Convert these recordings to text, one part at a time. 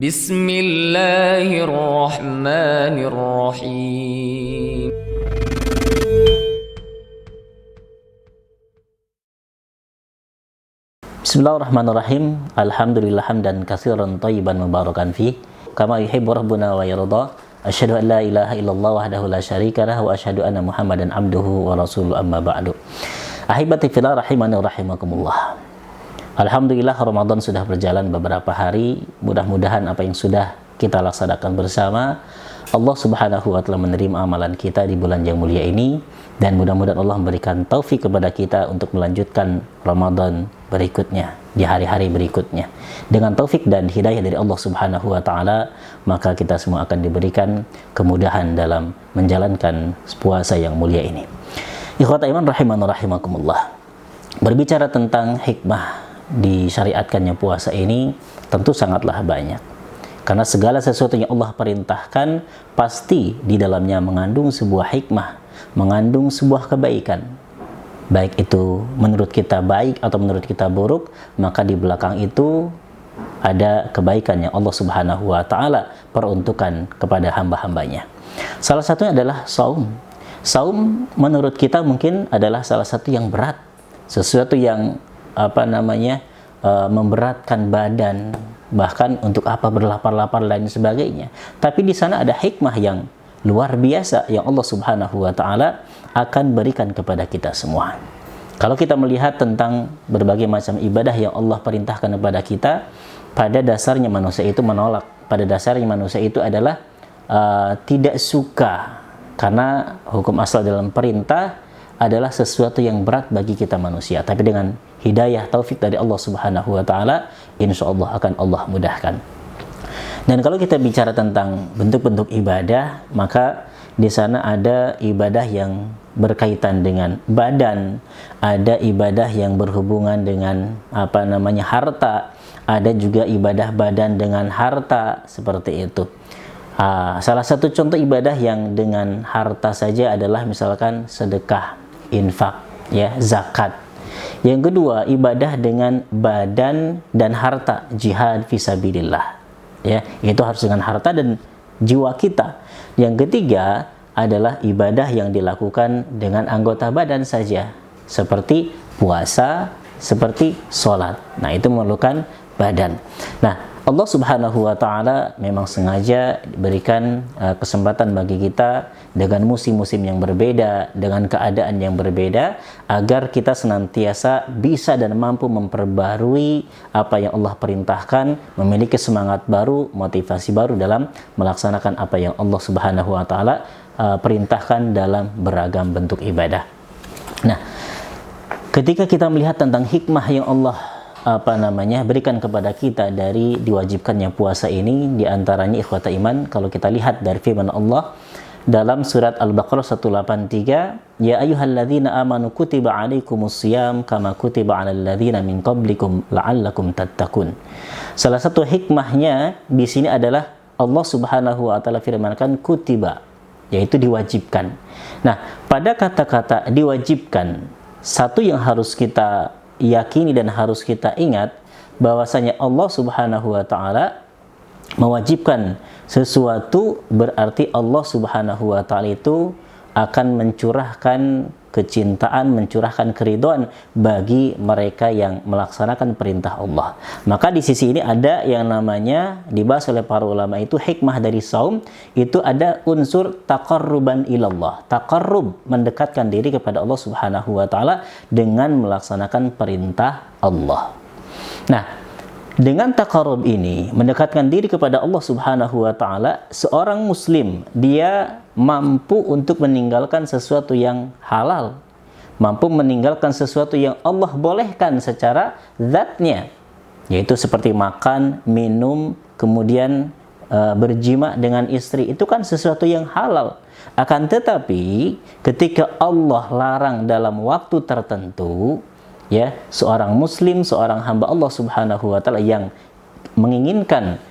Bismillahirrahmanirrahim. Bismillahirrahmanirrahim. Alhamdulillah hamdan katsiran thayyiban mubarakan fi kama yuhibbu rabbuna wa yarda. Asyhadu an la ilaha illallah wahdahu la syarika lah wa asyhadu anna Muhammadan abduhu wa rasuluhu amma ba'du. Ahibati fillah rahimani rahimakumullah. Alhamdulillah Ramadan sudah berjalan beberapa hari. Mudah-mudahan apa yang sudah kita laksanakan bersama Allah Subhanahu wa taala menerima amalan kita di bulan yang mulia ini, dan mudah-mudahan Allah memberikan taufik kepada kita untuk melanjutkan Ramadan berikutnya, di hari-hari berikutnya. Dengan taufik dan hidayah dari Allah Subhanahu wa taala, maka kita semua akan diberikan kemudahan dalam menjalankan puasa yang mulia ini. Ikhwata iman rahimani rahimakumullah. Berbicara tentang hikmah disyariatkannya puasa ini tentu sangatlah banyak. Karena segala sesuatu yang Allah perintahkan pasti di dalamnya mengandung sebuah hikmah, mengandung sebuah kebaikan. Baik itu menurut kita baik atau menurut kita buruk, maka di belakang itu ada kebaikan yang Allah Subhanahu wa taala peruntukkan kepada hamba-hambanya. Salah satunya adalah saum. Saum menurut kita mungkin adalah salah satu yang berat, sesuatu yang memberatkan badan, bahkan untuk apa berlapar-lapar dan sebagainya. Tapi di sana ada hikmah yang luar biasa yang Allah Subhanahu wa taala akan berikan kepada kita semua. Kalau kita melihat tentang berbagai macam ibadah yang Allah perintahkan kepada kita, pada dasarnya manusia itu menolak. Pada dasarnya manusia itu adalah tidak suka, karena hukum asal dalam perintah adalah sesuatu yang berat bagi kita manusia. Tapi dengan hidayah taufik dari Allah Subhanahu wa taala, insyaallah akan Allah mudahkan. Dan kalau kita bicara tentang bentuk-bentuk ibadah, maka di sana ada ibadah yang berkaitan dengan badan, ada ibadah yang berhubungan dengan harta, ada juga ibadah badan dengan harta, seperti itu. Salah satu contoh ibadah yang dengan harta saja adalah misalkan sedekah, infak, ya, zakat. Yang kedua, ibadah dengan badan dan harta, jihad fisabilillah. Ya, itu harus dengan harta dan jiwa kita. Yang ketiga adalah ibadah yang dilakukan dengan anggota badan saja, seperti puasa, seperti sholat. Nah, itu memerlukan badan. Nah, Allah Subhanahu wa taala memang sengaja berikan kesempatan bagi kita dengan musim-musim yang berbeda, dengan keadaan yang berbeda, agar kita senantiasa bisa dan mampu memperbarui apa yang Allah perintahkan, memiliki semangat baru, motivasi baru dalam melaksanakan apa yang Allah Subhanahu wa taala perintahkan dalam beragam bentuk ibadah. Nah, ketika kita melihat tentang hikmah yang Allah berikan kepada kita dari diwajibkannya puasa ini, diantaranya ikhwata iman, kalau kita lihat dari firman Allah dalam surat Al-Baqarah 183, ya ayyuhalladzina amanu kutiba alaikumus syiyam kama kutiba alal ladzina min qablikum la'allakum tattaqun. Salah satu hikmahnya di sini adalah Allah Subhanahu wa taala firmankan kutiba, yaitu diwajibkan. Nah, pada kata-kata diwajibkan, satu yang harus kita yakini dan harus kita ingat bahwasanya Allah Subhanahu wa taala mewajibkan sesuatu, berarti Allah Subhanahu wa taala itu akan mencurahkan kecintaan, mencurahkan keridhaan bagi mereka yang melaksanakan perintah Allah. Maka di sisi ini ada yang namanya dibahas oleh para ulama, itu hikmah dari saum, itu ada unsur taqarruban ilallah. Taqarrub, mendekatkan diri kepada Allah Subhanahu wa taala dengan melaksanakan perintah Allah. Nah, dengan taqarrub ini, mendekatkan diri kepada Allah Subhanahu wa taala, seorang muslim dia mampu untuk meninggalkan sesuatu yang halal, mampu meninggalkan sesuatu yang Allah bolehkan secara zatnya, yaitu seperti makan, minum, kemudian berjima dengan istri, itu kan sesuatu yang halal. Akan tetapi ketika Allah larang dalam waktu tertentu, ya, seorang muslim, seorang hamba Allah Subhanahu wa taala yang menginginkan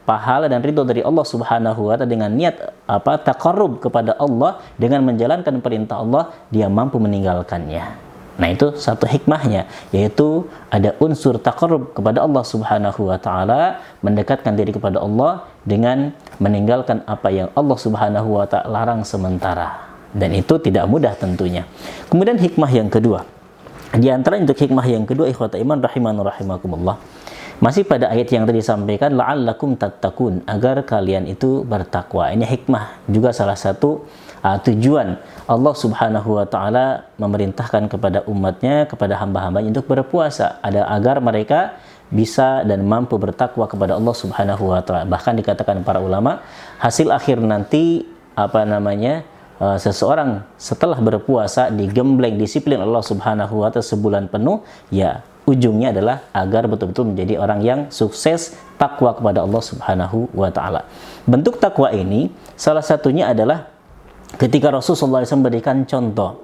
pahala dan ridho dari Allah Subhanahu wa taala dengan niat taqarrub kepada Allah dengan menjalankan perintah Allah, dia mampu meninggalkannya. Nah, itu satu hikmahnya, yaitu ada unsur taqarrub kepada Allah Subhanahu wa taala mendekatkan diri kepada Allah dengan meninggalkan apa yang Allah Subhanahu wa ta'ala larang sementara. Dan itu tidak mudah tentunya. Kemudian hikmah yang kedua. Di antara untuk hikmah yang kedua, ikhwata iman rahiman rahimakumullah. Masih pada ayat yang tadi disampaikan, la'allakum tattaqun, agar kalian itu bertakwa. Ini hikmah juga salah satu tujuan Allah Subhanahu wa ta'ala memerintahkan kepada umatnya, kepada hamba-hambanya untuk berpuasa, agar mereka bisa dan mampu bertakwa kepada Allah Subhanahu wa ta'ala. Bahkan dikatakan para ulama, hasil akhir nanti seseorang setelah berpuasa digembleng disiplin Allah Subhanahu wa ta'ala sebulan penuh, ya ujungnya adalah agar betul-betul menjadi orang yang sukses takwa kepada Allah Subhanahu wa ta'ala. Bentuk takwa ini salah satunya adalah ketika Rasulullah SAW memberikan contoh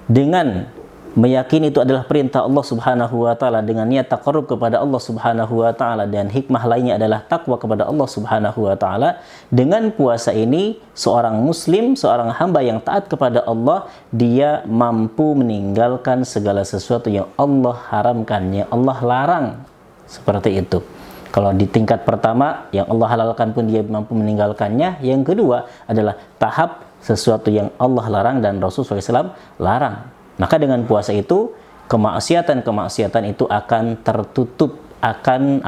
dengan meyakini itu adalah perintah Allah Subhanahu wa ta'ala, dengan niat taqarrub kepada Allah Subhanahu wa ta'ala, dan hikmah lainnya adalah takwa kepada Allah Subhanahu wa ta'ala. Dengan puasa ini seorang muslim, seorang hamba yang taat kepada Allah, dia mampu meninggalkan segala sesuatu yang Allah haramkan, yang Allah larang. Seperti itu. Kalau di tingkat pertama yang Allah halalkan pun dia mampu meninggalkannya. Yang kedua adalah tahap sesuatu yang Allah larang dan Rasulullah SAW larang. Maka dengan puasa itu kemaksiatan itu akan tertutup, akan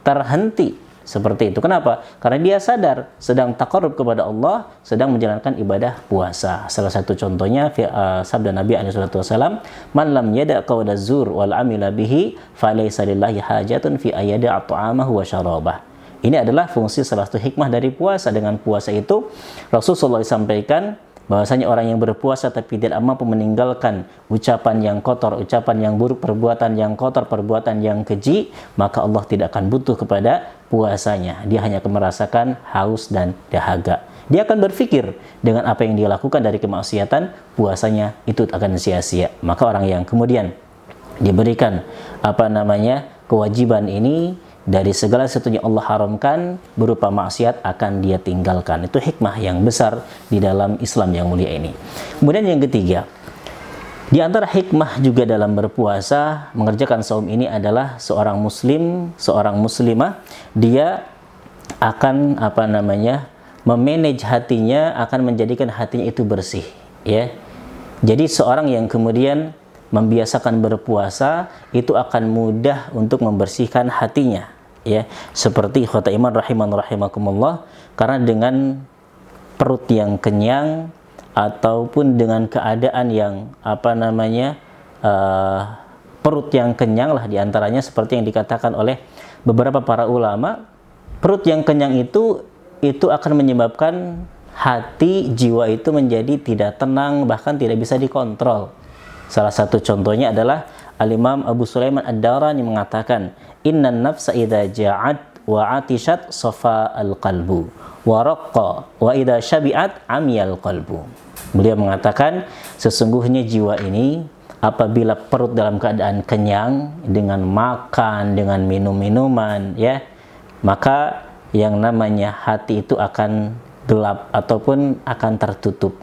terhenti. Seperti itu. Kenapa? Karena dia sadar sedang taqarrub kepada Allah, sedang menjalankan ibadah puasa. Salah satu contohnya sabda Nabi SAW, "Man lam yada' qawla zur wal amila bihi falaysa lillahi hajatun fi ayyada' ta'amahu wa syarabah." Ini adalah fungsi salah satu hikmah dari puasa. Dengan puasa itu Rasulullah sampaikan bahwasanya orang yang berpuasa tapi tidak mampu meninggalkan ucapan yang kotor, ucapan yang buruk, perbuatan yang kotor, perbuatan yang keji, maka Allah tidak akan butuh kepada puasanya. Dia hanya akan merasakan haus dan dahaga. Dia akan berpikir dengan apa yang dia lakukan dari kemaksiatan, puasanya itu akan sia-sia. Maka orang yang kemudian diberikan kewajiban ini, dari segala sesuatu yang Allah haramkan berupa maksiat akan dia tinggalkan. Itu hikmah yang besar di dalam Islam yang mulia ini. Kemudian yang ketiga, di antara hikmah juga dalam berpuasa, mengerjakan saum ini adalah seorang muslim, seorang muslimah, dia akan memanage hatinya, akan menjadikan hatinya itu bersih, ya. Jadi seorang yang kemudian membiasakan berpuasa itu akan mudah untuk membersihkan hatinya, ya. Seperti ikhwata iman rahimakumullah, karena dengan perut yang kenyang ataupun dengan keadaan yang perut yang kenyang lah, diantaranya seperti yang dikatakan oleh beberapa para ulama, perut yang kenyang itu akan menyebabkan hati, jiwa itu menjadi tidak tenang, bahkan tidak bisa dikontrol. Salah satu contohnya adalah Al-Imam Abu Sulaiman Ad-Darani mengatakan, "Innan nafsa idza ja'at wa 'atishat safa al-qalbu wa raqqa wa idza syabi'at amyal qalbu." Beliau mengatakan, sesungguhnya jiwa ini apabila perut dalam keadaan kenyang dengan makan, dengan minum-minuman, ya, maka yang namanya hati itu akan gelap ataupun akan tertutup.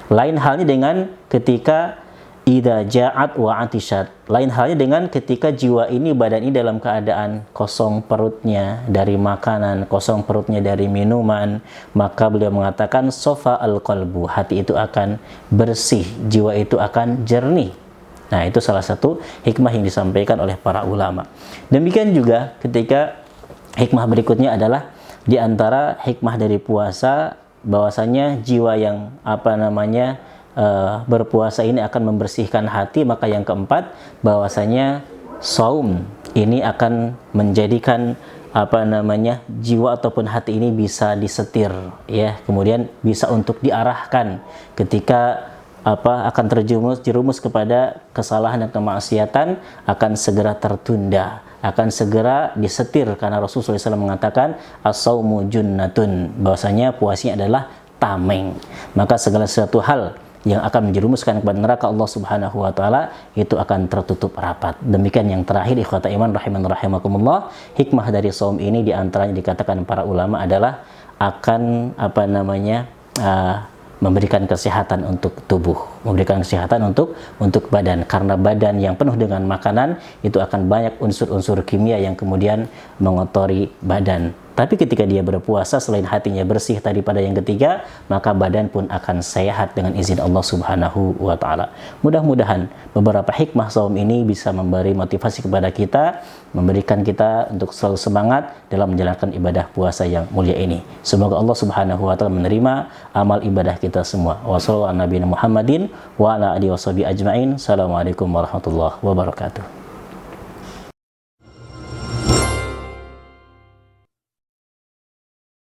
Lain halnya dengan ketika idza ja'at wa 'atishat. Lain halnya dengan ketika jiwa ini, badan ini dalam keadaan kosong perutnya dari makanan, kosong perutnya dari minuman, maka beliau mengatakan safa al-qalbu, hati itu akan bersih, jiwa itu akan jernih. Nah, itu salah satu hikmah yang disampaikan oleh para ulama. Demikian juga ketika hikmah berikutnya adalah di antara hikmah dari puasa, bahwasanya jiwa yang berpuasa ini akan membersihkan hati. Maka yang keempat, bahwasanya saum ini akan menjadikan jiwa ataupun hati ini bisa disetir, ya, kemudian bisa untuk diarahkan ketika akan terjerumus kepada kesalahan dan kemaksiatan, akan segera tertunda, akan segera disetir, karena Rasulullah SAW mengatakan as-saumu junnatun, bahwasanya puasanya adalah tameng. Maka segala sesuatu hal yang akan menjerumuskan kepada neraka Allah Subhanahu wa ta'ala itu akan tertutup rapat. Demikian yang terakhir, ikhwata iman rahimakumullah, hikmah dari saum ini diantaranya dikatakan para ulama adalah akan memberikan kesehatan untuk tubuh, memberikan kesehatan untuk badan, karena badan yang penuh dengan makanan itu akan banyak unsur-unsur kimia yang kemudian mengotori badan. Tapi ketika dia berpuasa, selain hatinya bersih tadi pada yang ketiga, maka badan pun akan sehat dengan izin Allah Subhanahu wa Ta'ala. Mudah-mudahan beberapa hikmah saum ini bisa memberi motivasi kepada kita, memberikan kita untuk selalu semangat dalam menjalankan ibadah puasa yang mulia ini. Semoga Allah Subhanahu wa Ta'ala menerima amal ibadah kita semua. Wassalamualaikum warahmatullahi wabarakatuh.